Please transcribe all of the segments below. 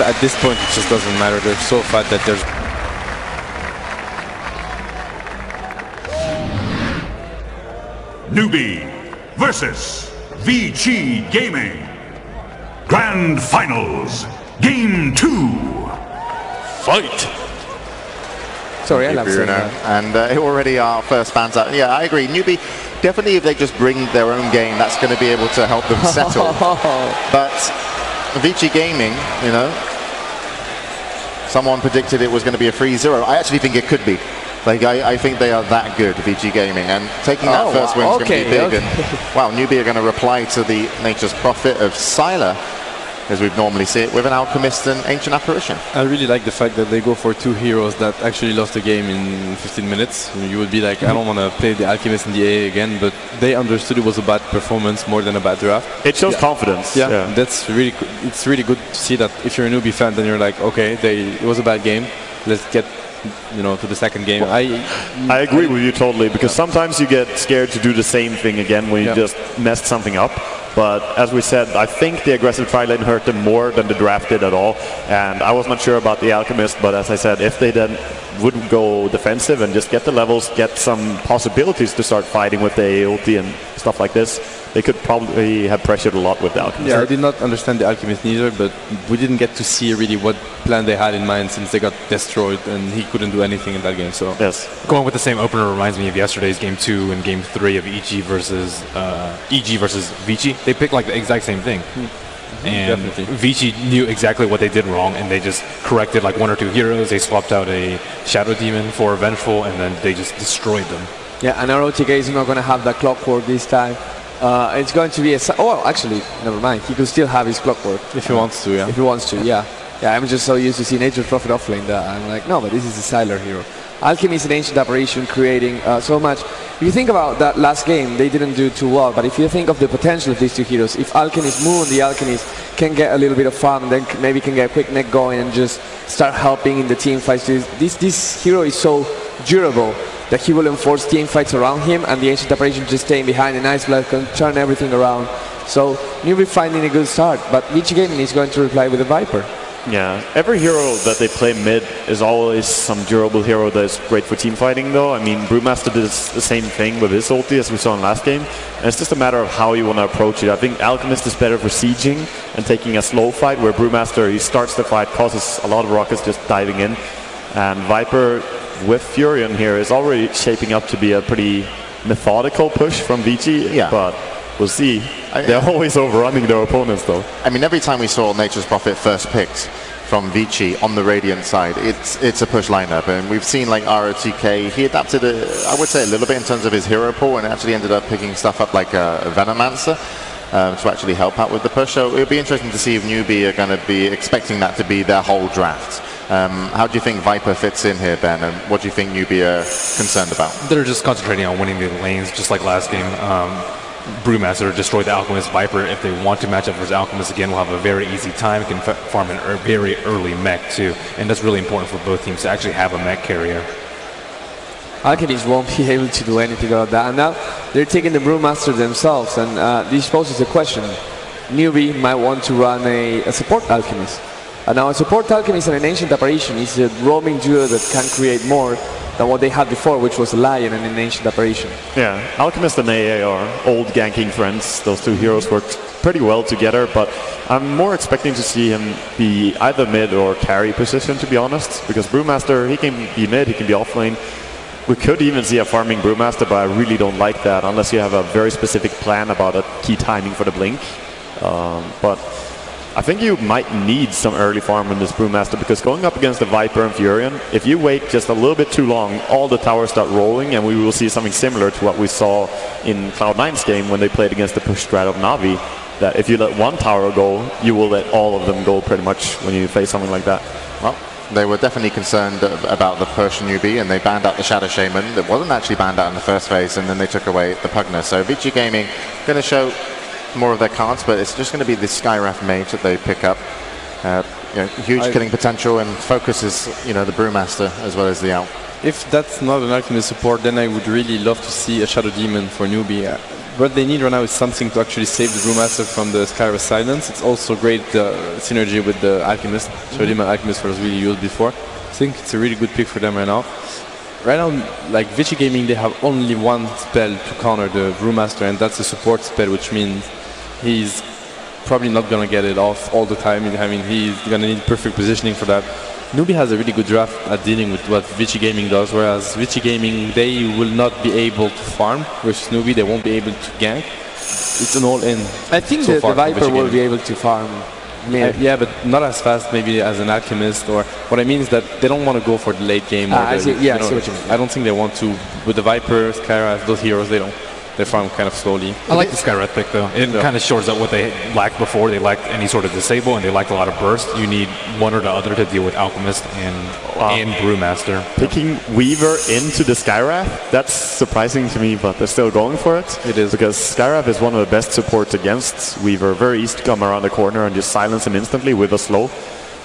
at this point, it just doesn't matter. They're so fat that there's... Newbee versus Vici Gaming. Grand Finals, Game 2. Fight! Sorry, I love Bruno. And already our first fans out. Yeah, I agree. Newbee, definitely if they just bring their own game, that's going to be able to help them settle. But Vici Gaming, you know, someone predicted it was going to be a 3-0. I actually think it could be. Like, I think they are that good, Vici Gaming, and taking that first win is going to be big. And, wow, Newbee are going to reply to the Nature's Prophet of Sylar, as we'd normally see it, with an Alchemist and Ancient Apparition. I really like the fact that they go for two heroes that actually lost the game in 15 minutes. You would be like, I don't want to play the Alchemist in the AA again, but they understood it was a bad performance more than a bad draft. It shows confidence. Yeah, that's really, it's really good to see that if you're a Newbee fan, then you're like, okay, it was a bad game. Let's get, you know, to the second game. Well, I agree with you totally, because sometimes you get scared to do the same thing again when you just messed something up. But as we said, I think the aggressive tri-lane hurt them more than the draft did at all. And I was not sure about the Alchemist, but as I said, if they then wouldn't go defensive and just get the levels, get some possibilities to start fighting with the ulti and stuff like this, they could probably have pressured a lot with the Alchemist. Yeah, I did not understand the Alchemist neither, but we didn't get to see really what plan they had in mind since they got destroyed and he couldn't do anything in that game. So yes, going with the same opener reminds me of yesterday's Game 2 and Game 3 of EG versus Vici. They picked like the exact same thing. And Vici knew exactly what they did wrong, and they just corrected like one or two heroes. They swapped out a Shadow Demon for a Vengeful, and then they just destroyed them. Yeah, and our OTK is not going to have that clockwork this time. It's going to be a... Oh, actually, never mind. He could still have his clockwork. If he wants to, yeah. If he wants to, yeah. Yeah, I'm just so used to see Nature's Prophet offlane that I'm like, no, but this is a Sylar hero. Alchemist and Ancient Apparition creating so much. If you think about that last game, they didn't do too well, but if you think of the potential of these two heroes, if Alchemist Moon, the Alchemist, can get a little bit of farm, and then maybe can get a quick neck going and just start helping in the team fights. This hero is so durable that he will enforce team fights around him, and the Ancient Apparition just staying behind, and Ice Blast can turn everything around. So Newbee finding a good start, but Vici Gaming is going to reply with a Viper. Yeah, every hero that they play mid is always some durable hero that is great for team fighting though. I mean, Brewmaster did the same thing with his ulti as we saw in last game. And it's just a matter of how you want to approach it. I think Alchemist is better for sieging and taking a slow fight, where Brewmaster, he starts the fight, causes a lot of rockets just diving in. And Viper with Furion here is already shaping up to be a pretty methodical push from Vici, but we'll see. They're always overrunning their opponents though. I mean, every time we saw Nature's Prophet first picked from Vici on the Radiant side, it's a push lineup, and we've seen like ROTK, he adapted I would say a little bit in terms of his hero pool, and actually ended up picking stuff up like a Venomancer to actually help out with the push. So it'll be interesting to see if Newbee are going to be expecting that to be their whole draft. How do you think Viper fits in here, Ben, and what do you think Newbee are concerned about? They're just concentrating on winning the lanes, just like last game. Brewmaster destroyed the Alchemist. Viper, if they want to match up versus Alchemist again, will have a very easy time. Can farm a very early mech too, and that's really important for both teams to actually have a mech carrier. Alchemist won't be able to do anything about that, and now they're taking the Brewmaster themselves, and this poses a question. Newbee might want to run a support Alchemist. And now a support Alchemist and an Ancient Apparition is a roaming duo that can create more than what they had before, which was a Lion and an Ancient Apparition. Yeah, Alchemist and AA are old ganking friends. Those two heroes worked pretty well together, but I'm more expecting to see him be either mid or carry position, to be honest, because Brewmaster, he can be mid, he can be offlane. We could even see a farming Brewmaster, but I really don't like that unless you have a very specific plan about a key timing for the blink. But I think you might need some early farm in this Brewmaster, because going up against the Viper and Furion, if you wait just a little bit too long, all the towers start rolling, and we will see something similar to what we saw in Cloud9's game when they played against the push strat of Na'Vi, that if you let one tower go, you will let all of them go pretty much when you face something like that. Well, they were definitely concerned about the push Newbee, and they banned out the Shadow Shaman. That wasn't actually banned out in the first phase, and then they took away the Pugner. So Vici Gaming going to show more of their cards, but it's just going to be the Skywrath mage that they pick up. You know, huge killing potential, and focuses, you know, the Brewmaster as well as the Out. if that's not an Alchemist support, then I would really love to see a Shadow Demon for Newbee. What they need right now is something to actually save the Brewmaster from the Skyra Silence. It's also great synergy with the Alchemist. Shadow Demon Alchemist was really used before. I think it's a really good pick for them right now. Right now, like Vici Gaming, they have only one spell to counter the Brewmaster, and that's a support spell, which means he's probably not going to get it off all the time. I mean, he's going to need perfect positioning for that. Newbee has a really good draft at dealing with what Vici Gaming does, whereas Vici Gaming, they will not be able to farm, versus Newbee, they won't be able to gank. It's an all-in. I think the Viper will be able to farm. Yeah, but not as fast maybe as an Alchemist. Or what I mean is that they don't want to go for the late game. I see what you mean. I don't think they want to. With the Viper, Skyra, those heroes, they don't. They farm kind of slowly. I like the Skywrath pick though. It kind of shores up what they lacked before. They lacked any sort of disable, and they lacked a lot of burst. You need one or the other to deal with Alchemist and Brewmaster. Picking Weaver into the Skywrath, that's surprising to me, but they're still going for it. It is. Because Skywrath is one of the best supports against Weaver. Very easy to come around the corner and just silence him instantly with a slow.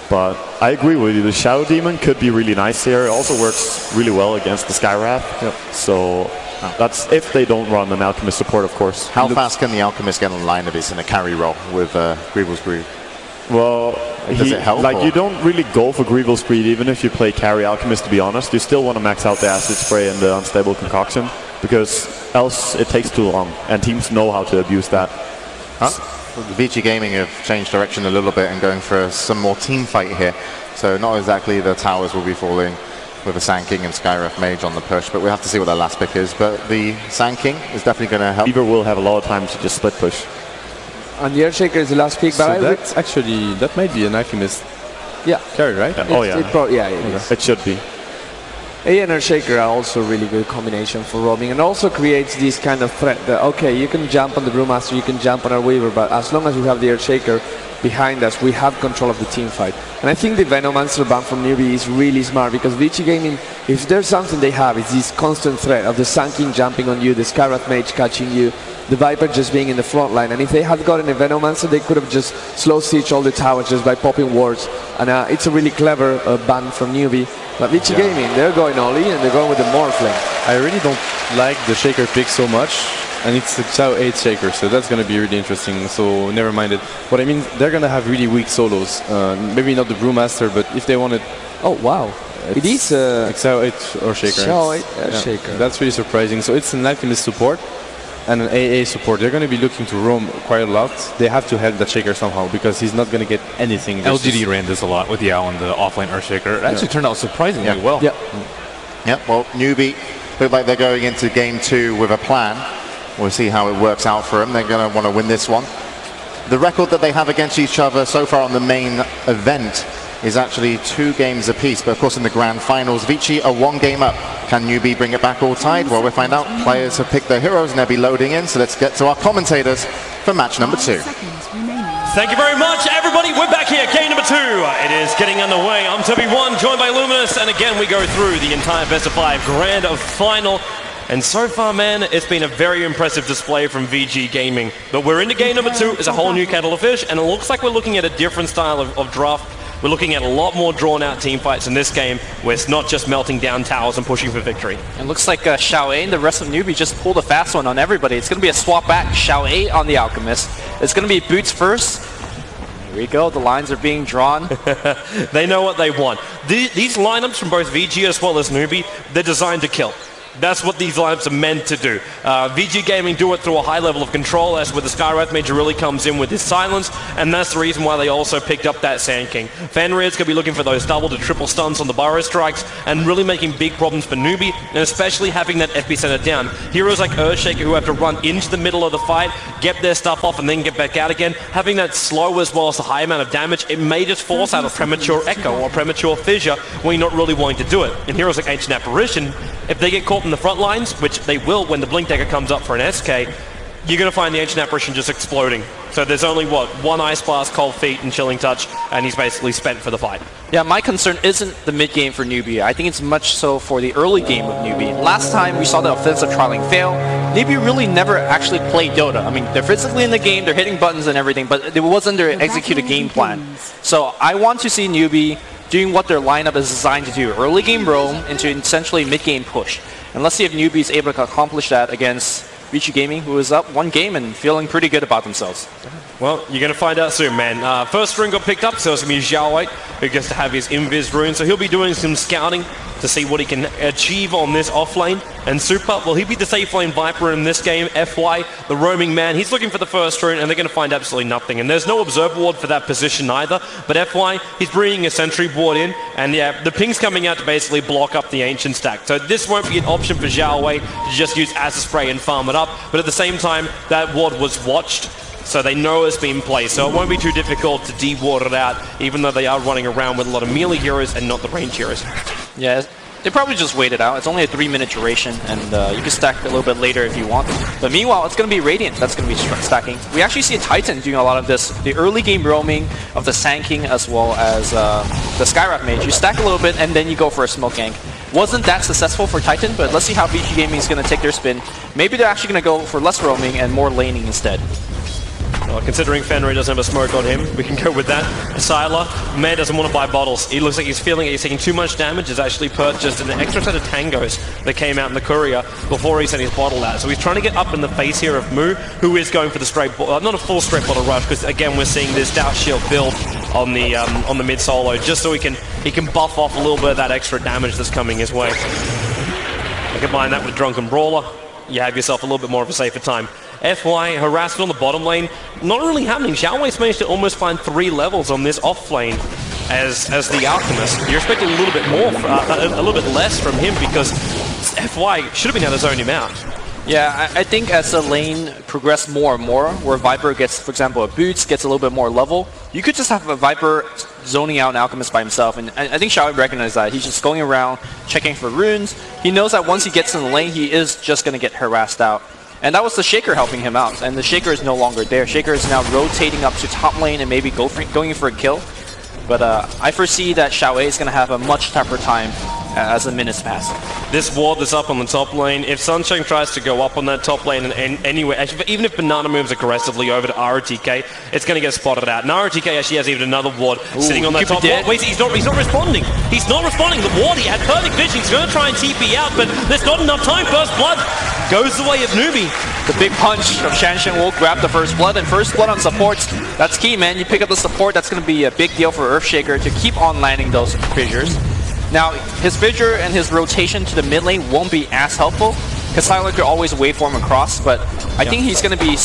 But I agree with you. The Shadow Demon could be really nice here. It also works really well against the Skywrath. Yep. So that's if they don't run an Alchemist support, of course. How fast can the Alchemist get online if it's in a carry role with Greevil's Greed? Well, does it help? Like, you don't really go for Greevil's Greed even if you play carry Alchemist, to be honest. You still want to max out the Acid Spray and the Unstable Concoction, because else it takes too long, and teams know how to abuse that. Vici Gaming have changed direction a little bit and going for some more team fight here. So not exactly the towers will be falling with a Sand King and Skywrath Mage on the push, but we have to see what their last pick is. But the Sand King is definitely going to help. Weaver will have a lot of time to just split push. And the Earthshaker is the last pick, but so that's actually, that might be an Alchemist carry, right? Yeah. It should be. A and Earthshaker are also a really good combination for roaming, and also creates this kind of threat that, okay, you can jump on the Brewmaster, you can jump on our Weaver, but as long as we have the Earthshaker behind us, we have control of the team fight. And I think the Venomancer ban from Newbee is really smart, because Vici Gaming, if there's something they have, it's this constant threat of the Sand King jumping on you, the Skywrath Mage catching you, the Viper just being in the front line. And if they had gotten a Venomancer, they could have just slow siege all the towers just by popping wards. And it's a really clever ban from Newbee. But Vici Gaming, they're going all in, and they're going with the Morphling. I really don't like the Shaker pick so much, and it's a Xiao 8 Shaker, so that's going to be really interesting, so never mind it. What I mean, they're going to have really weak solos. Maybe not the Brewmaster, but if they wanted... Oh, wow. It is a Xiao 8 or Shaker. Xiao 8 Shaker. That's really surprising. So it's an Alchemist support and an AA support. They're going to be looking to roam quite a lot. They have to help that Shaker somehow, because he's not going to get anything. LGD ran this a lot with Yao and the offlane Earthshaker. It actually turned out surprisingly well. Well, Newbee look like they're going into game 2 with a plan. We'll see how it works out for them. They're going to want to win this one. The record that they have against each other so far on the main event is actually 2 games apiece. But of course, in the grand finals, Vici are 1 game up. Can Newbee bring it back all tied? Well, we'll find out. Players have picked their heroes and they'll be loading in. So let's get to our commentators for match number 2. Thank you very much, everybody. We're back here, game number 2. It is getting underway. I'm Toby1, joined by Luminous, and again we go through the entire best of 5 grand final. And so far, man, it's been a very impressive display from Vici Gaming. But we're into game number 2. It's a whole new kettle of fish, and it looks like we're looking at a different style of draft. We're looking at a lot more drawn-out team fights in this game, where it's not just melting down towers and pushing for victory. It looks like Xiao 8 and the rest of Newbee just pulled a fast one on everybody. It's going to be a swap back. Xiao 8 on the Alchemist. It's going to be boots first. Here we go. The lines are being drawn. They know what they want. These lineups from both VG as well as Newbee, they're designed to kill. That's what these lineups are meant to do. VG Gaming do it through a high level of control, as where the Skywrath Mage really comes in with his silence, and that's the reason why they also picked up that Sand King. Fenrir's going to be looking for those double to triple stuns on the Burrow Strikes, and really making big problems for Newbee, and especially having that epicenter down. Heroes like Earthshaker who have to run into the middle of the fight, get their stuff off, and then get back out again. Having that slow as well as the high amount of damage, it may just force out a premature Echo or premature Fissure when you're not really wanting to do it. And heroes like Ancient Apparition, if they get caught in the front lines, which they will when the Blink Dagger comes up for an SK, you're going to find the Ancient Apparition just exploding. So there's only, what, 1 Ice Blast, Cold Feet, and Chilling Touch, and he's basically spent for the fight. Yeah, my concern isn't the mid-game for Newbee. I think it's much so for the early game of Newbee. Last time we saw the offensive trialing fail, Newbee really never actually played Dota. I mean, they're physically in the game, they're hitting buttons and everything, but it wasn't their executed game plan. So I want to see Newbee doing what their lineup is designed to do. Early game roam into essentially mid-game push. And let's see if Newbee is able to accomplish that against Vici Gaming, who is up one game and feeling pretty good about themselves. Well, you're going to find out soon, man. First rune got picked up, so it's going to be Xiaowei, who gets to have his invis rune. So he'll be doing some scouting to see what he can achieve on this offlane. And Super, will he be the safe lane Viper in this game? FY, the roaming man, he's looking for the first rune, and they're going to find absolutely nothing. And there's no observer ward for that position either. But FY, he's bringing a sentry ward in, and yeah, the ping's coming out to basically block up the ancient stack. So this won't be an option for Xiaowei to just use Acid Spray and farm it up. But at the same time, that ward was watched, so they know it's been placed, so it won't be too difficult to de-ward it out, even though they are running around with a lot of melee heroes and not the range heroes. Yeah, they probably just wait it out. It's only a 3-minute duration, and you can stack a little bit later if you want. But meanwhile, it's going to be Radiant that's going to be stacking. We actually see a Titan doing a lot of this, the early game roaming of the Sand King as well as the Skywrath Mage. You stack a little bit, and then you go for a smoke gank. Wasn't that successful for Titan, but let's see how Vici Gaming is going to take their spin. Maybe they're actually going to go for less roaming and more laning instead. Well, considering Fenrir doesn't have a smoke on him, we can go with that. Sylar, man doesn't want to buy bottles. He looks like he's feeling he's taking too much damage. He's actually purchased an extra set of tangos that came out in the courier before he sent his bottle out. So he's trying to get up in the face here of Mu, who is going for the straight, not a full straight bottle rush, because again we're seeing this Doubt Shield build on the mid solo, just so he can buff off a little bit of that extra damage that's coming his way. And combine that with Drunken Brawler, you have yourself a little bit more of a safer time. FY harassment on the bottom lane, not really happening. Xiaowei's managed to almost find 3 levels on this off lane as the Alchemist. You're expecting a little bit more, a little bit less from him, because FY should have been able to zone him out. Yeah, I think as the lane progresses more and more, where Viper gets, for example, a Boots, gets a little bit more level, you could just have a Viper zoning out an Alchemist by himself, and I think Xiaowei recognizes that. He's just going around, checking for runes. He knows that once he gets in the lane, he is just going to get harassed out. And that was the Shaker helping him out, and the Shaker is no longer there. Shaker is now rotating up to top lane and maybe going for a kill. But I foresee that Xiaowei is going to have a much tougher time as the minutes pass. This ward that's up on the top lane, if Sunshine tries to go up on that top lane and anyway, actually, even if Banana moves aggressively over to ROTK, it's going to get spotted out. And ROTK actually has even another ward sitting on that top ward. Wait, he's not responding. He's not responding. The ward, he had perfect vision. He's going to try and TP out, but there's not enough time. First blood goes the way of Newbee. The big punch of Shanshan will grab the first blood, and first blood on supports, that's key, man. You pick up the support, that's going to be a big deal for Earthshaker to keep on landing those fissures. Now, his fissure and his rotation to the mid lane won't be as helpful, because Sylar could always waveform across, but I think he's going to be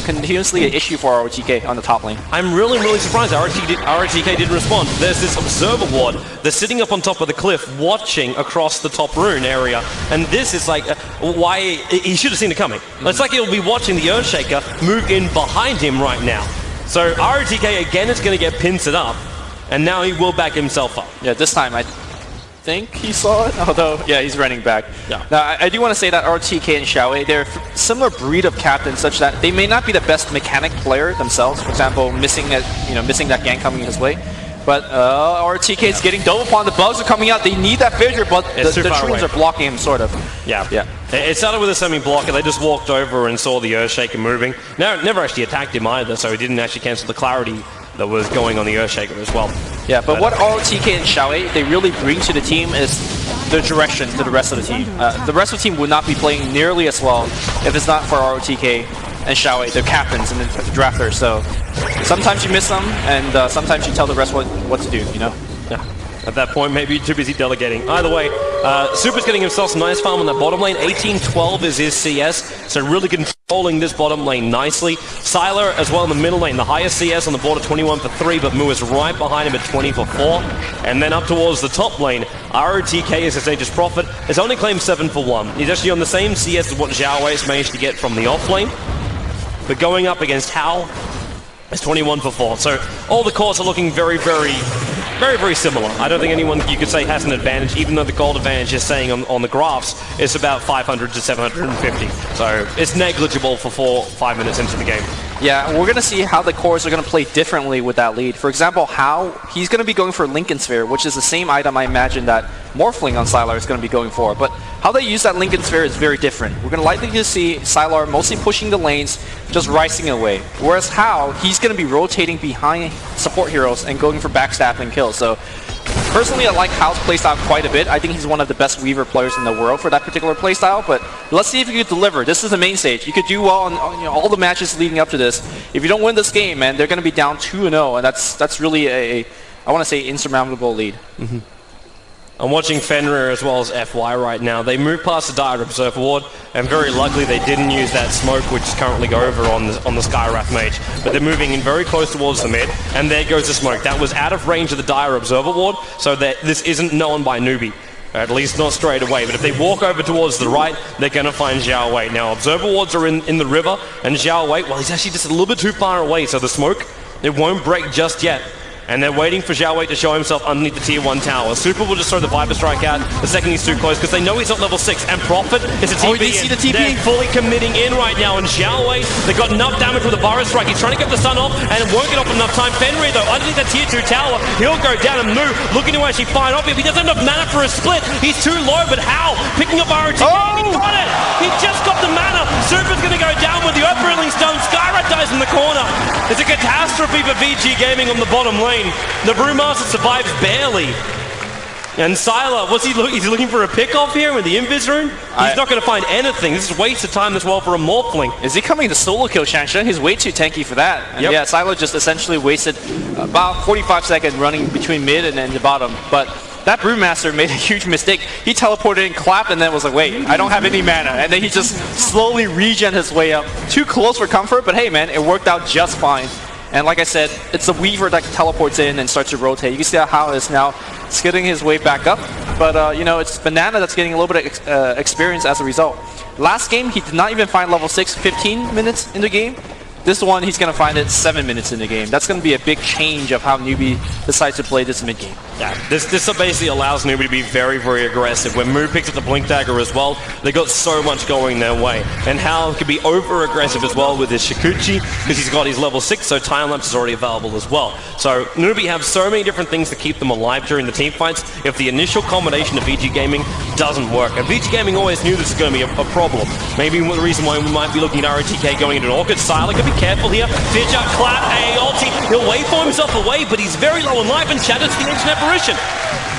continuously an issue for ROTK on the top lane. I'm really surprised ROTK didn't respond. There's this Observer ward that's sitting up on top of the cliff watching across the top rune area, and this is like, why he should have seen it coming. It's like he'll be watching the Earthshaker move in behind him right now. So ROTK again is going to get pincered up, and now he will back himself up. Yeah, this time I think he saw it, although, yeah, he's running back. Yeah. Now, I do want to say that ROTK and Xiaowei, they're a similar breed of captain, such that they may not be the best mechanic player themselves. For example, missing that gank coming his way. But ROTK is getting double upon. The bugs are coming out. They need that fissure, but the trees are blocking him, sort of. Yeah. It started with a semi-block, and they just walked over and saw the Earthshaker moving. Never actually attacked him either, so he didn't actually cancel the clarity that was going on the Earthshaker as well. Yeah, but what ROTK and Xiaowei, they really bring to the team is the direction to the rest of the team. The rest of the team would not be playing nearly as well if it's not for ROTK and Xiaowei, the captains and the drafters. So sometimes you miss them, and sometimes you tell the rest what to do, you know? Yeah. At that point, maybe you're too busy delegating. Either way, Super's getting himself some nice farm on that bottom lane. 18-12 is his CS, so really controlling this bottom lane nicely. Sylar as well in the middle lane, the highest CS on the board at 21 for 3, but Mu is right behind him at 20 for 4. And then up towards the top lane, ROTK is his Nature's Prophet, has only claimed 7 for 1. He's actually on the same CS as what Xiaowei has managed to get from the off lane, but going up against Hao, it's 21 for 4. So all the cores are looking very similar. I don't think anyone you could say has an advantage, even though the gold advantage is saying on the graphs it's about 500 to 750. So it's negligible for 5 minutes into the game. Yeah, we're going to see how the cores are going to play differently with that lead. For example, he's going to be going for Lincoln Sphere, which is the same item I imagine that Morphling on Sylar is going to be going for. But how they use that Lincoln Sphere is very different. We're going to likely to see Sylar mostly pushing the lanes, just ricing away. Whereas Hao, he's going to be rotating behind support heroes and going for backstab and kills. So personally, I like Hao's playstyle quite a bit. I think he's one of the best Weaver players in the world for that particular playstyle, but let's see if he could deliver. This is the main stage. You could do well on all the matches leading up to this. If you don't win this game, man, they're going to be down 2-0, and that's really I want to say, insurmountable lead. I'm watching Fenrir as well as FY right now. They moved past the Dire Observer Ward, and very luckily they didn't use that smoke, which is currently over on the Skywrath Mage. But they're moving in very close towards the mid, and there goes the smoke. That was out of range of the Dire Observer Ward, so that this isn't known by Newbee. At least not straight away, but if they walk over towards the right, they're going to find Xiao Wei. Now, Observer Wards are in the river, and Xiao Wei, well, he's actually just a little bit too far away, so the smoke, it won't break just yet. And they're waiting for Xiao Wei to show himself underneath the tier 1 tower. Super will just throw the Viper Strike out the second he's too close, because they know he's not level 6. And Prophet is a TP. Oh, you see the TP? They're fully committing in right now. And Xiao Wei, they got enough damage with the Virus Strike. He's trying to get the stun off, and it won't get off enough time. Fenrir, though, underneath the tier 2 tower, he'll go down and move, looking to actually find off. If he doesn't have enough mana for a split, he's too low. But how? Picking up ROTK, he got it! He just got the mana. Super's going to go down with the Overruling Stone. Skyrat dies in the corner. It's a catastrophe for Vici Gaming on the bottom lane. The Brewmaster survives barely. And Sylar, what's he looking? He's looking for a pick-off here with the Invis rune? He's not going to find anything. This is waste of time as well for a Morphling. Is he coming to solo kill Shanshan? He's way too tanky for that. And yeah, Sylar just essentially wasted about 45 seconds running between mid and then the bottom. But that Brewmaster made a huge mistake. He teleported in, clapped, and then was like, wait, I don't have any mana. And then he just slowly regen his way up. Too close for comfort, but hey, man, it worked out just fine. And like I said, it's the Weaver that teleports in and starts to rotate. You can see how is now skidding his way back up. But, you know, it's Banana that's getting a little bit of experience as a result. Last game, he did not even find level 6 15 minutes in the game. This one, he's going to find it 7 minutes in the game. That's going to be a big change of how Newbee decides to play this mid-game. Yeah, this basically allows Newbee to be very, very aggressive. When Moo picks up the Blink Dagger as well, they got so much going their way. And Hal can be over-aggressive as well with his Shikuchi, because he's got his level 6, so Time Lapse is already available as well. So Newbee have so many different things to keep them alive during the team fights if the initial combination of Vici Gaming doesn't work. And Vici Gaming always knew this was going to be a problem. Maybe the reason why we might be looking at ROTK going into an Orchid. Sylar could be careful here. Fidget, clap, AA ulti. He'll wait for himself away, but he's very low in life and shatters the Ancient Apparition.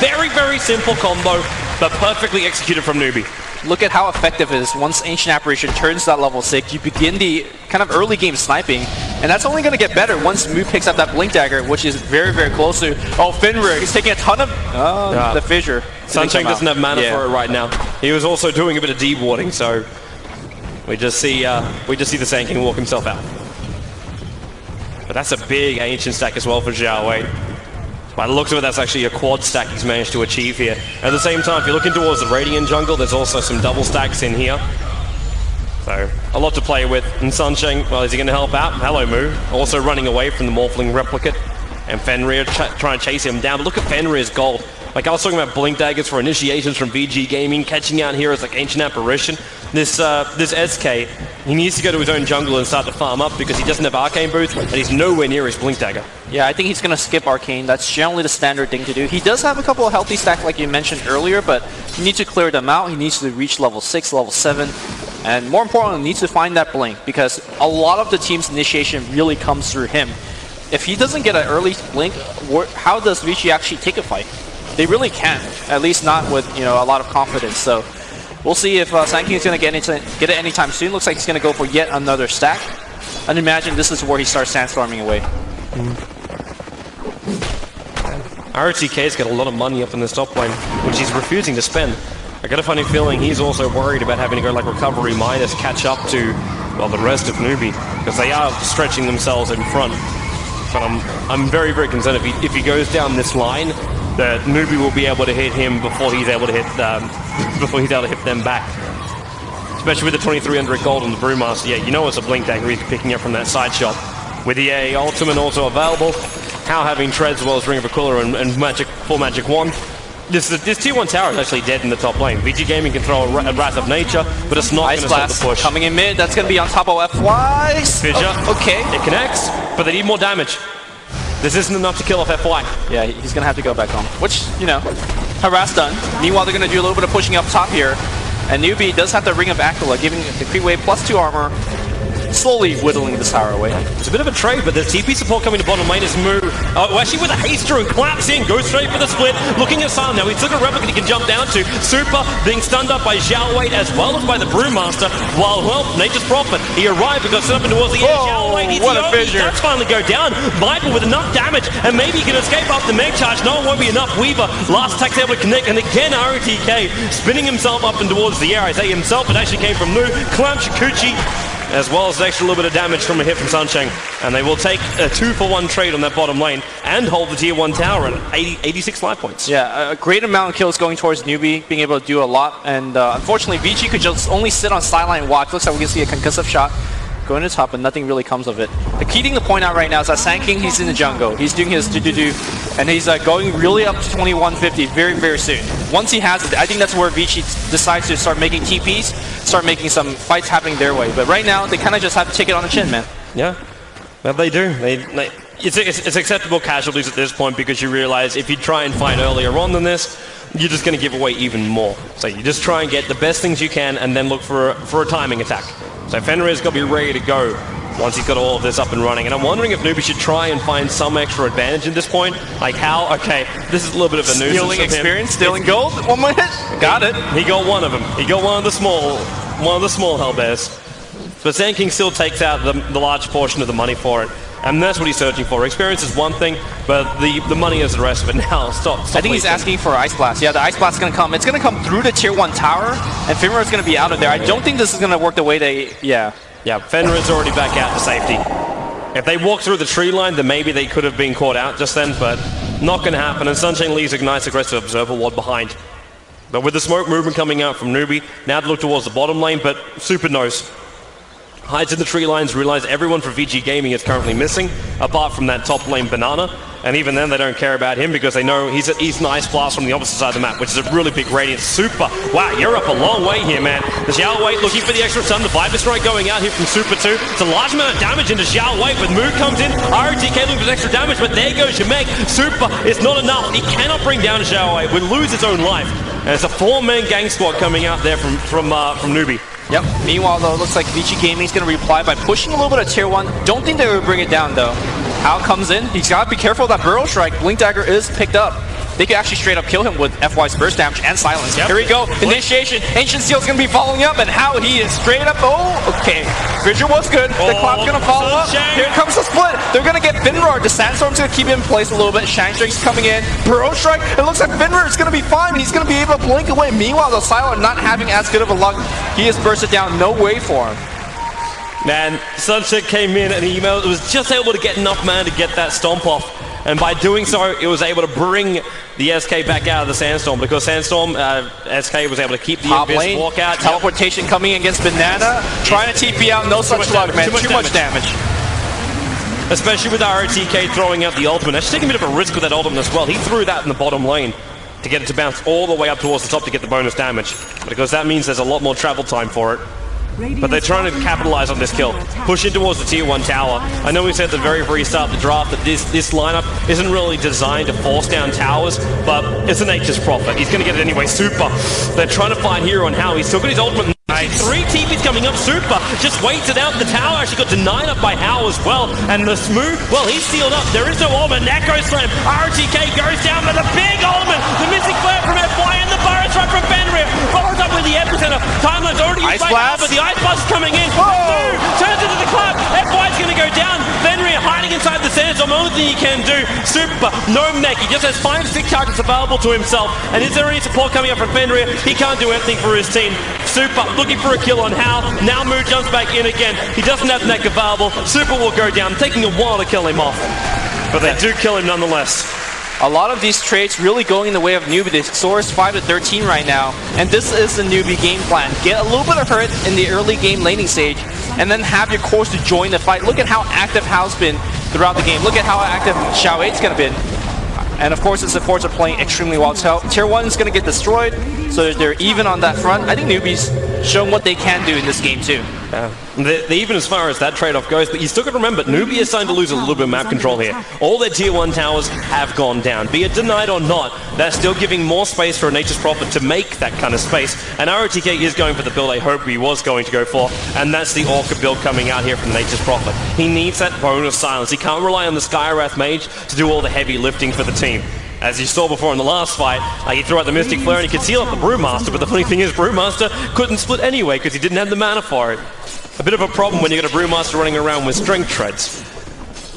Very, very simple combo, but perfectly executed from Newbee. Look at how effective it is. Once Ancient Apparition turns that level 6, you begin the kind of early game sniping, and that's only going to get better once Moo picks up that Blink Dagger, which is very, very close to... Oh, Fenrir, he's taking a ton of... the fissure. Sunshine doesn't have mana for it right now. He was also doing a bit of dewarding, so we just see the Sand King walk himself out. But that's a big Ancient stack as well for Xiao Wei. By the looks of it, that's actually a quad stack he's managed to achieve here. At the same time, if you're looking towards the Radiant jungle, there's also some double stacks in here. So, a lot to play with. And Sunshine, well, is he going to help out? Hello, Moo. Also running away from the Morphling Replicate. And Fenrir trying to chase him down. But look at Fenrir's gold. Like I was talking about Blink Daggers for initiations from VG Gaming, catching out heroes like Ancient Apparition. This SK, he needs to go to his own jungle and start to farm up because he doesn't have Arcane Boots and he's nowhere near his Blink Dagger. Yeah, I think he's going to skip Arcane. That's generally the standard thing to do. He does have a couple of healthy stacks like you mentioned earlier, but you need to clear them out. He needs to reach level 6, level 7, and more importantly, needs to find that Blink because a lot of the team's initiation really comes through him. If he doesn't get an early Blink, how does Vici actually take a fight? They really can't, at least not with a lot of confidence. So we'll see if Sand King is going to get it anytime soon. Looks like he's going to go for yet another stack. And imagine this is where he starts sandstorming away. ROTK's got a lot of money up in this top lane, which he's refusing to spend. I got a funny feeling he's also worried about having to go like recovery minus catch up to, well, the rest of Newbee, because they are stretching themselves in front. But I'm very, very concerned if he goes down this line, that Newbee will be able to hit him before he's able to hit them back. Especially with the 2,300 gold on the Brewmaster. Yeah, you know it's a Blink Dagger he's picking up from that side shot. With the AA Ultimate also available, How having Treads as well as Ring of Aquila and full Magic Wand. This tier 1 tower is actually dead in the top lane. VG Gaming can throw a Wrath of Nature, but it's not going to stop the push. Coming in mid, that's going to be on top of FY. Okay. It connects, but they need more damage. This isn't enough to kill off FY. Yeah, he's going to have to go back home. Which, harass done. Meanwhile, they're going to do a little bit of pushing up top here. And Newbee does have the Ring of Aquila, giving the creep wave +2 armor, slowly whittling this tower away. It's a bit of a trade, but there's TP support coming to bottom lane as Moo. Actually with a haster and claps in, goes straight for the split. Looking at Silent now, he took a replica he can jump down to. Super being stunned up by Xiao Wei as well as by the Brewmaster. While, well, Nature's Prophet, he arrived and got set up and towards the air. Xiao Wei needs what to a go. fissure. He does finally go down. Viper with enough damage, and maybe he can escape off the Meg charge. No, it won't be enough. Weaver, last attack able to connect, and again ROTK spinning himself up and towards the air. I say himself, it actually came from Moo. Clamp Shikuchi, as well as an extra little bit of damage from a hit from Sunshine. And they will take a 2-for-1 trade on that bottom lane and hold the tier 1 tower at 86 life points. Yeah, a great amount of kills going towards Newbee, being able to do a lot. And unfortunately, Vici could just only sit on sideline and watch. Looks like we can see a concussive shot going to top, but nothing really comes of it. The key thing to point out right now is that Sand King, he's in the jungle. He's doing his do-do-do, and he's going really up to 2150 very, very soon. Once he has it, I think that's where Vici decides to start making TPs, start making some fights happening their way. But right now, they kind of just have to take it on the chin, man. Yeah, well, they do. It's acceptable casualties at this point because you realize if you try and fight earlier on than this, you're just going to give away even more. So you just try and get the best things you can and then look for a timing attack. So Fenrir's got to be ready to go once he's got all of this up and running. And I'm wondering if Newbee should try and find some extra advantage in this point. Like how, okay, this is a little bit of a nuisance. Stealing experience, stealing gold, one more hit. Got it. He got one of them. He got one of the small Hellbears. But Sand King still takes out the large portion of the money for it. And that's what he's searching for. Experience is one thing, but the money is the rest of it. Now, stop I think he's asking for Ice Blast. Yeah, the Ice Blast is going to come. It's going to come through the tier 1 tower, and Fenrir is going to be out of there. I don't think this is going to work the way they... Yeah, Fenrir's already back out to safety. If they walk through the tree line, then maybe they could have been caught out just then, but not going to happen. And Sunshine leaves a nice aggressive Observer Ward behind. But with the smoke movement coming out from Newbee, now to look towards the bottom lane, but Super knows. Hides in the tree lines, realize everyone from Vici Gaming is currently missing, apart from that top lane Banana. And even then, they don't care about him because they know he's an Ice Blast from the opposite side of the map, which is a really big radius. Super. Wow, you're up a long way here, man. The Xiao Wei looking for the extra stun. The Viper Strike going out here from Super 2. It's a large amount of damage into Xiao Wei, but Moo comes in. ROTK looking for extra damage, but there goes your Meg. Super is not enough. He cannot bring down Xiao Wei. Will lose its own life. And it's a 4-man gang squad coming out there from Newbee. Yep. Meanwhile, though, it looks like Vici Gaming is going to reply by pushing a little bit of tier 1. Don't think they will bring it down, though. Hal comes in. He's got to be careful of that Burrow Strike. Blink Dagger is picked up. They could actually straight up kill him with FY's burst damage and silence. Yep. Here we go. Initiation. Ancient Steel's going to be following up, and how he is straight up. Oh, okay. Fissure was good. The clap's going to follow up. Here comes the split. They're going to get Finroar. The Sandstorm's going to keep it in place a little bit. Shangstrike's coming in. Burrow Strike. It looks like Finroar is going to be fine. He's going to be able to blink away. Meanwhile, the Silent not having as good of a luck. He has bursted down. No way for him. Man, Sunset came in and he was just able to get enough mana to get that stomp off. And by doing so, it was able to bring the SK back out of the Sandstorm because Sandstorm, SK was able to keep the Abyss walk out. Teleportation coming against Banana. Trying to TP out, no such luck, man. Too much damage. Especially with ROTK throwing out the ultimate. Actually taking a bit of a risk with that ultimate as well. He threw that in the bottom lane to get it to bounce all the way up towards the top to get the bonus damage. Because that means there's a lot more travel time for it. But they're trying to capitalize on this kill. Push in towards the tier 1 tower. I know we said at the very start of the draft that this lineup isn't really designed to force down towers, but it's a Nature's Prophet. He's going to get it anyway. Super. They're trying to find Hero on how. He's still got his ultimate. Nice. 3 TPs coming up. Super just waits it out. The tower actually got denied up by How as well. And the Smooth, well, he's sealed up. There is no ultimate. Echo Slam. ROTK goes down with a big ultimate. The missing flare from FY and the Burrow Strike from Fenrir. Follows up with the epicenter. Timeline's already used by How, but the Ice Blast is coming in. Smooth turns into the clap. FY's going to go down. Fenrir hiding inside the Sandstorm. Only thing he can do. Super. No mech. He just has 5 6 targets available to himself. And is there any support coming up from Fenrir? He can't do anything for his team. Super. Looking for a kill on Hal. Now Moo jumps back in again. He doesn't have neck available. Super will go down, taking a while to kill him off. But they do kill him nonetheless. A lot of these traits really going in the way of Newbee. The score is 5-13 right now. And this is the Newbee game plan. Get a little bit of hurt in the early game laning stage, and then have your cores to join the fight. Look at how active Hal's been throughout the game. Look at how active Xiao 8's going to be. And of course, the supports are playing extremely well. Tier 1 is going to get destroyed, so they're even on that front. I think Newbee's shown what they can do in this game too. Even as far as that trade-off goes, but you still got to remember, Newbee is starting to lose a little bit of map control here. All their tier 1 towers have gone down. Be it denied or not, they're still giving more space for a Nature's Prophet to make that kind of space. And ROTK is going for the build I hope he was going to go for, and that's the Orca build coming out here from the Nature's Prophet. He needs that bonus silence. He can't rely on the Skywrath Mage to do all the heavy lifting for the team. As you saw before in the last fight, he threw out the Mystic Flare and he could seal up the Brewmaster, but the funny thing is Brewmaster couldn't split anyway because he didn't have the mana for it. A bit of a problem when you got a Brewmaster running around with Strength Treads.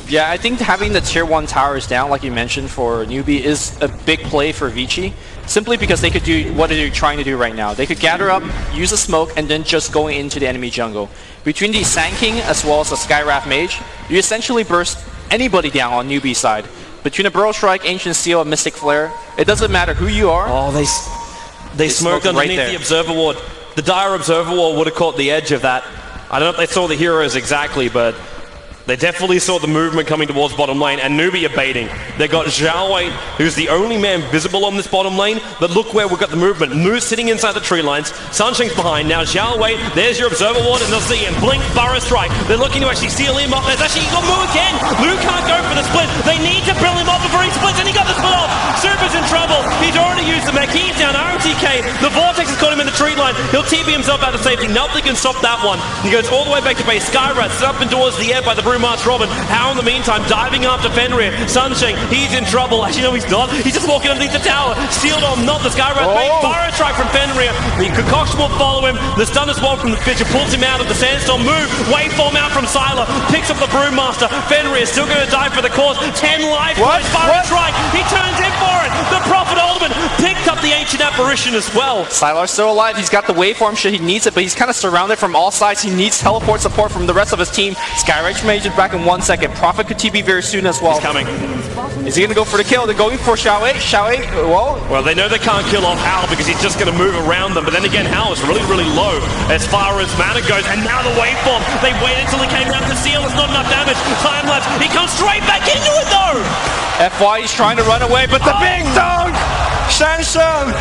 Yeah, I think having the tier 1 towers down, like you mentioned, for Newbee is a big play for Vici, simply because they could do what they're trying to do right now. They could gather up, use a smoke, and then just go into the enemy jungle. Between the Sand King as well as the Skywrath Mage, you essentially burst anybody down on Newbee's side. Between a Burrow Strike, Ancient Seal, and Mystic Flare, it doesn't matter who you are. Oh, they smoked underneath the Observer Ward. The Dire Observer Ward would have caught the edge of that. I don't know if they saw the heroes exactly, but they definitely saw the movement coming towards bottom lane, and Newbee are baiting. They got Zhao Wei, who's the only man visible on this bottom lane, but look where we've got the movement. Moo's sitting inside the tree lines, Sunshine's behind, now Zhao Wei, there's your Observer Ward, and they'll see him. Blink, Burrow Strike, they're looking to actually seal him off. There's actually got Moo again! Moo can't go for the split, they need to bill him off before he splits, and he got the split off! Super's in trouble, he's already used the mech, he's down, ROTK, the Vortex has caught him in the tree line, he'll TP himself out of safety, nothing can stop that one. He goes all the way back to base, Skywrath, set up and towards the air by the Brewmaster Robin. How in the meantime, diving after Fenrir, Sunshine, he's in trouble. Actually, no, he's not. He's just walking underneath the tower. Sealed on, not the Skywrath Mage. Burrow Strike from Fenrir. The Concoction will follow him. The stun as well from the Fissure pulls him out of the Sandstorm. Move, waveform out from Sylar. Picks up the Brewmaster. Fenrir is still going to die for the cause. 10 life points. Burrow Strike. He turns in for it. The Prophet Ultimate picked up the Ancient Apparition as well. Sylar's still alive. He's got the waveform shit. He needs it, but he's kind of surrounded from all sides. He needs teleport support from the rest of his team. Skywrath Mage is back in 1 second. Prophet could TP very soon as well. He's coming. Is he going to go for the kill? They're going for Xiao Wei. Xiao Wei, well, they know they can't kill off Hal because he's just going to move around them. But then again, Hal is really, really low as far as mana goes. And now the waveform. They waited until he came down to seal. It's not enough damage. Time lapse. He comes straight back into it though. FY, he's trying to run away, but the big dog! Shanshan!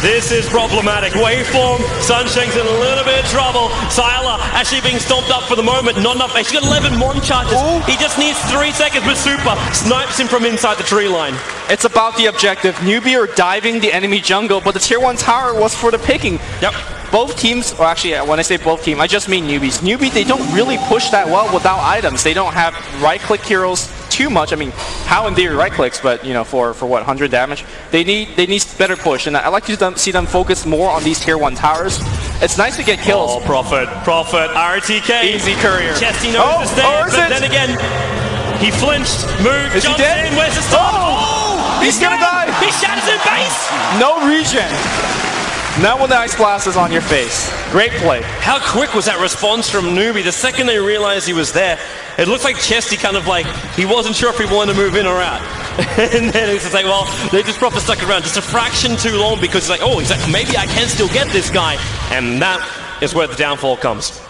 This is problematic. Waveform, Sunshine's in a little bit of trouble. Sylar actually being stomped up for the moment. Not enough. He's got 11 Mon charges. Ooh. He just needs 3 seconds, but Super snipes him from inside the tree line. It's about the objective. Newbee are diving the enemy jungle, but the tier 1 tower was for the picking. Yep. Both teams, or actually when I say both teams, I just mean Newbees. Newbee, they don't really push that well without items. They don't have right-click heroes too much. I mean, how in theory right clicks, but you know, for what, 100 damage? They need better push, and I like to see them focus more on these tier 1 towers. It's nice to get kills. Oh, Prophet, RTK. Easy courier. Chesty knows to stand, but then again, he flinched, moved, jumps in, where's the stop? Oh! He's gonna die! He shatters in base! No regen. Not when the Ice Blast is on your face. Great play. How quick was that response from Newbee? The second they realized he was there, it looked like Chesty kind of like, he wasn't sure if he wanted to move in or out. And then he's just like, well, they just proper stuck around just a fraction too long because he's like, oh, maybe I can still get this guy. And that is where the downfall comes.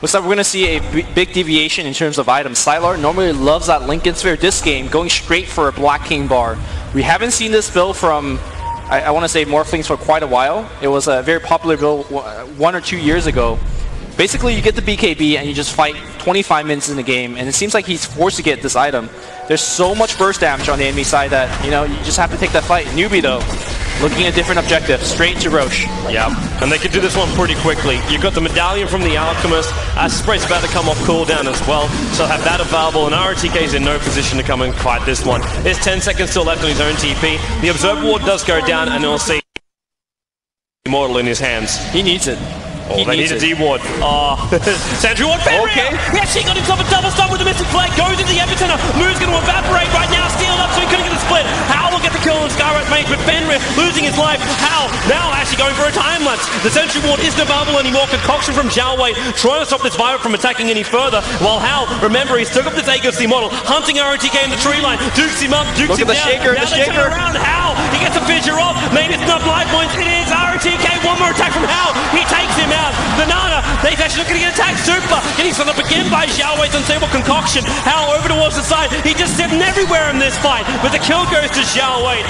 Looks like we're going to see a big deviation in terms of items. Sylar normally loves that Lincoln Sphere. This game, going straight for a Black King bar. We haven't seen this build from, I want to say, Morphlings for quite a while. It was a very popular build 1 or 2 years ago. Basically, you get the BKB and you just fight 25 minutes in the game, and it seems like he's forced to get this item. There's so much burst damage on the enemy side that, you know, you just have to take that fight. Newbee, though, looking at different objectives, straight to Roche. Yeah, and they can do this one pretty quickly. You've got the Medallion from the Alchemist. Spray's about to come off cooldown as well, so have that available, and RTK's in no position to come and fight this one. There's 10 seconds still left on his own TP. The Observer Ward does go down, and we'll see Immortal in his hands. He needs it. Oh, they need a D-Ward. Sentry Ward, okay. He actually got himself a double stun with the Mystic Flag, goes into the epicenter. Moo's going to evaporate right now, stealed up so he couldn't get the split. Hal will get the kill on Skywrath Mage, but Fenrir losing his life. Hal now actually going for a time lapse. The Sentry Ward isn't available anymore. Concoction from Zhao Wei trying to stop this Viper from attacking any further. While Hal, remember, he's took up this Aegis model, hunting RTK in the tree line, dukes him up, dukes him down. Shaker, now they turn around. Hal, he gets a fissure off. Maybe it's enough life points. It is RTK. One more attack from Hal. He takes him out. The Nana, they're actually looking to get attacked. Super getting set up again by Zhao Wei's unstable Concoction. Hal over towards the side. He just sitting everywhere in this fight, but the kill goes to Zhao Wei.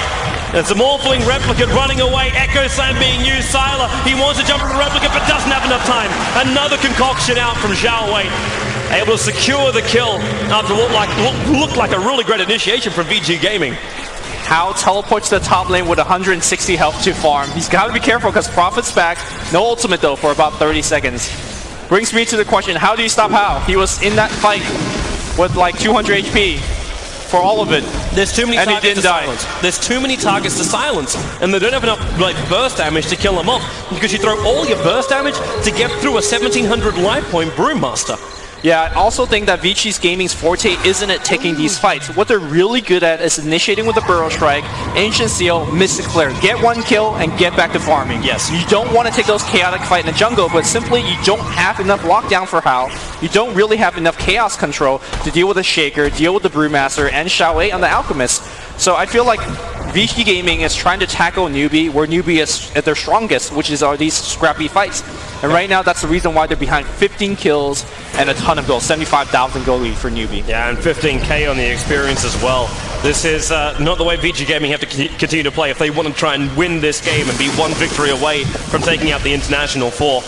There's a Morphling Replicant running away. Echo Slam being used. Sylar, he wants to jump on the Replicant, but doesn't have enough time. Another concoction out from Zhao Wei. Able to secure the kill after what looked like a really great initiation from Vici Gaming. Hao teleports to the top lane with 160 health to farm. He's got to be careful because Prophet's back. No ultimate though for about 30 seconds. Brings me to the question, how do you stop Hao? He was in that fight with like 200 HP for all of it. There's too many and targets he didn't to die. silence. There's too many targets to silence, and they don't have enough like burst damage to kill them off because you throw all your burst damage to get through a 1700 life point Brewmaster. Yeah, I also think that Vici's Gaming's forte isn't at taking these fights. What they're really good at is initiating with the Burrow Strike, Ancient Seal, Mystic Flare. Get one kill and get back to farming. Yes. You don't want to take those chaotic fight in the jungle, but simply you don't have enough lockdown for Hao. You don't really have enough chaos control to deal with the Shaker, deal with the Brewmaster, and Zhao Wei on the Alchemist. So I feel like Vici Gaming is trying to tackle Newbee where Newbee is at their strongest, which is these scrappy fights. And right now, that's the reason why they're behind 15 kills and a ton of gold. 75,000 gold lead for Newbee. Yeah, and 15k on the experience as well. This is not the way Vici Gaming have to continue to play if they want to try and win this game and be one victory away from taking out the International 4.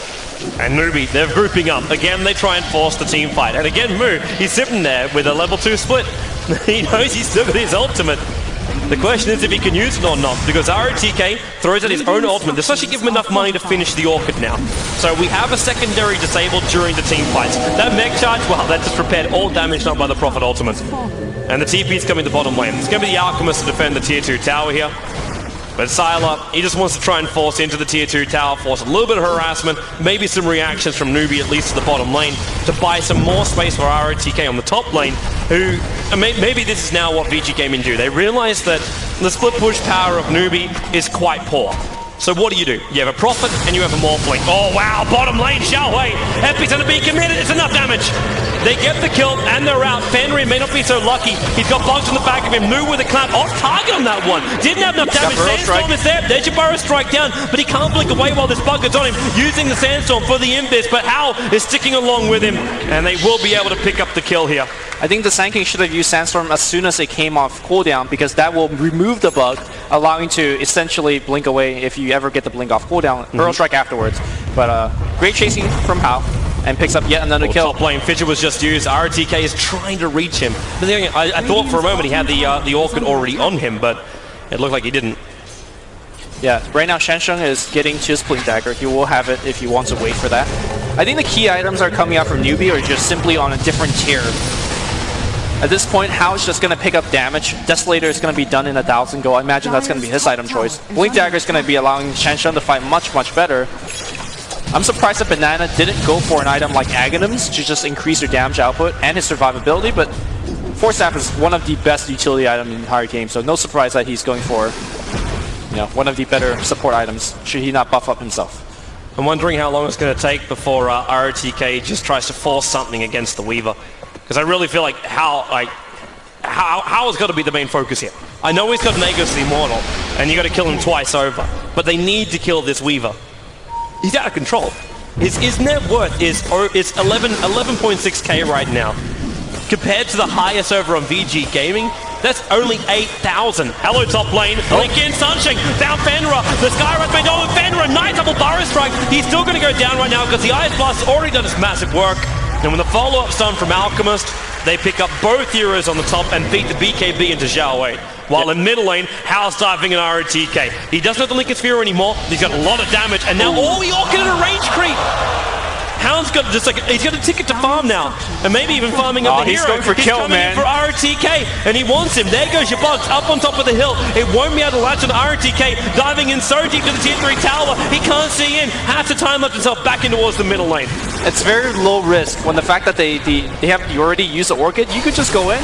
And Newbee, they're grouping up. Again, they try and force the team fight. And again, Moo, he's sitting there with a level 2 split. He knows he's still got his ultimate. The question is if he can use it or not, because ROTK throws out his own ultimate. This actually give him enough money to finish the Orchid now. So we have a secondary disabled during the team fights. That mech charge, well, that just prepared all damage done by the Prophet ultimate. And the TP is coming to bottom lane. It's going to be the Alchemist to defend the tier 2 tower here. But Sylar, he just wants to try and force into the tier 2 tower, force a little bit of harassment, maybe some reactions from Newbee at least to the bottom lane, to buy some more space for ROTK on the top lane, who, maybe this is now what Vici Gaming do. They realize that the split push power of Newbee is quite poor. So what do? You have a Prophet and you have a Morphling. Oh wow, bottom lane, Zhao Wei. Epi's gonna be committed, it's enough damage. They get the kill and they're out. Fenrir may not be so lucky. He's got bugs on the back of him. Moo with a clap off target on that one. Didn't have enough damage. Sandstorm is there. There's your Burrow Strike down, but he can't blink away while this bug is on him, using the Sandstorm for the Invis, but Hao is sticking along with him, and they will be able to pick up the kill here. I think the Sand King should have used Sandstorm as soon as it came off cooldown, because that will remove the bug, allowing to essentially blink away if you ever get the blink off cooldown. Burrow Strike afterwards. But great chasing from Hao, and picks up yet another kill. Top lane, Fidget was just used. ROTK is trying to reach him. But I thought for a moment he had the Orchid already on him, but it looked like he didn't. Yeah, right now Shansheng is getting to his Blink Dagger. He will have it if he wants to wait for that. I think the key items are coming out from Newbee are just simply on a different tier. At this point, Hao's just going to pick up damage. Desolator is going to be done in 1,000 gold. I imagine that's going to be his item choice. Blink Dagger is going to be allowing Shansheng to fight much, much better. I'm surprised that Banana didn't go for an item like Aghanims to just increase your damage output and his survivability, but Force Staff is one of the best utility items in the entire game, so no surprise that he's going for one of the better support items, should he not buff up himself. I'm wondering how long it's going to take before ROTK just tries to force something against the Weaver. Because I really feel like Hao has got to be the main focus here. I know he's got Nagus the Immortal, and you got to kill him twice over, but they need to kill this Weaver. He's out of control. His net worth is 11.6k right now. Compared to the highest over on Vici Gaming, that's only 8,000. Hello, top lane. Link in, Sunshine. Found Fenrir. The Skywrath made over Fenrir. Nice double Burrow Strike. He's still going to go down right now because the Ice Blast already done its massive work. And when the follow-up's done from Alchemist, they pick up both heroes on the top and beat the BKB into Zhao Wei. While in middle lane, Hao's diving in ROTK. He doesn't have the Lincoln Sphere anymore. He's got a lot of damage, and now all the Orchid in a range creep. Hao's got he's got a ticket to farm now, and maybe even farming up the hero. He's going for kill, coming in for ROTK, and he wants him. There goes your bugs up on top of the hill. It won't be able to latch on ROTK, diving in so deep to the tier 3 tower. He can't see in. Has to time up himself back in towards the middle lane. It's very low risk when the fact that you already used the Orchid. You could just go in,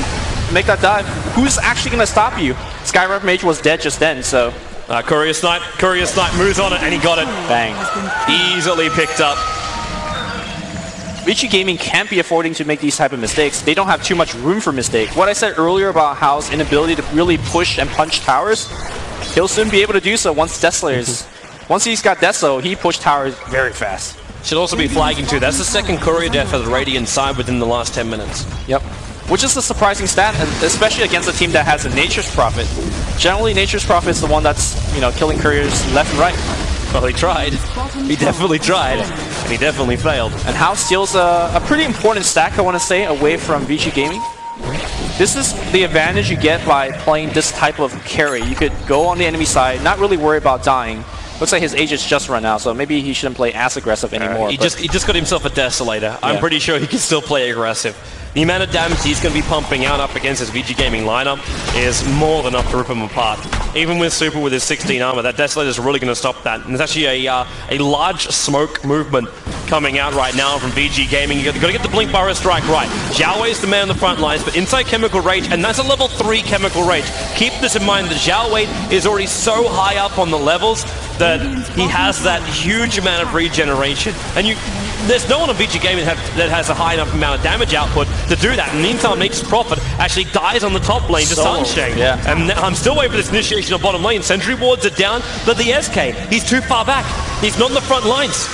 make that dive. Who's actually going to stop you? Skywrath Mage was dead just then, so. Courier Snipe moves on it, and he got it. Bang. Easily picked up. Vici Gaming can't be affording to make these type of mistakes. They don't have too much room for mistake. What I said earlier about Hao's inability to really push and punch towers, he'll soon be able to do so once Desolator's. Once he's got Deso, he pushed towers very fast. Should also be flagging too. That's the second courier death for the Radiant side within the last 10 minutes. Yep. which is a surprising stat, and especially against a team that has a Nature's Prophet. Generally, Nature's Prophet is the one that's, killing couriers left and right. Well, he tried. He definitely tried, and he definitely failed. And House steals a pretty important stack, I want to say, away from Vici Gaming. This is the advantage you get by playing this type of carry. You could go on the enemy side, not really worry about dying. Looks like his age is just run out, so maybe he shouldn't play as aggressive anymore. He just got himself a Desolator. I'm pretty sure he can still play aggressive. The amount of damage he's going to be pumping out up against his Vici Gaming lineup is more than enough to rip him apart. Even with Super with his 16 armor, that Desolator is really going to stop that. And there's actually a large smoke movement coming out right now from Vici Gaming. You've got to get the Blink Burrow Strike right. Xiao Wei's the man on the front lines, but inside Chemical Rage, and that's a level 3 Chemical Rage. Keep this in mind that Xiao Wei is already so high up on the levels that he has that huge amount of regeneration. And there's no one on Vici Gaming that has a high enough amount of damage output to do that. In the meantime, Nature's Prophet actually dies on the top lane to Sunshine. Yeah. And I'm still waiting for this initiation on bottom lane. Sentry wards are down, but the SK, he's too far back. He's not in the front lines.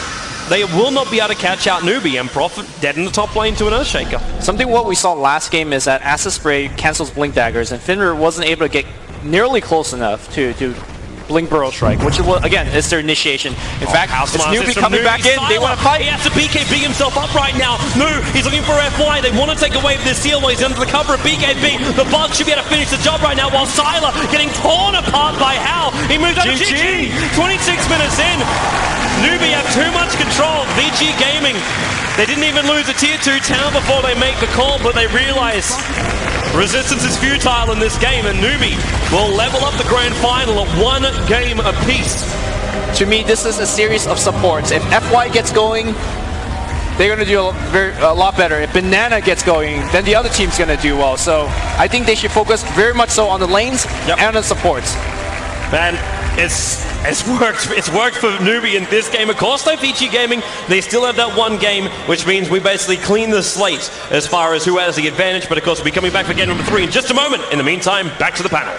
They will not be able to catch out Newbee, and Prophet dead in the top lane to an Earthshaker. Something what we saw last game is that Acid Spray cancels Blink Daggers, and Finra wasn't able to get nearly close enough to Blink Burrow Strike, which again is their initiation. In fact, it's Newbee coming back in. They want to fight. He has to BKB himself up right now. No, he's looking for FY. They want to take away this seal while he's under the cover of BKB. The Bug should be able to finish the job right now while Sylar getting torn apart by Hal. He moves up to GG. 26 minutes in. Newbee have too much control. Vici Gaming, they didn't even lose a tier 2 town before they make the call, but they realize resistance is futile in this game, and Newbee will level up the grand final at 1 game apiece. To me, this is a series of supports. If FY gets going, they're going to do a lot better. If Banana gets going, then the other team's going to do well. So I think they should focus very much so on the lanes and the supports. Man, it's worked for Newbee in this game. Of course, though, Vici Gaming, they still have that 1 game, which means we basically clean the slate as far as who has the advantage. But of course, we'll be coming back for game number 3 in just a moment. In the meantime, back to the panel.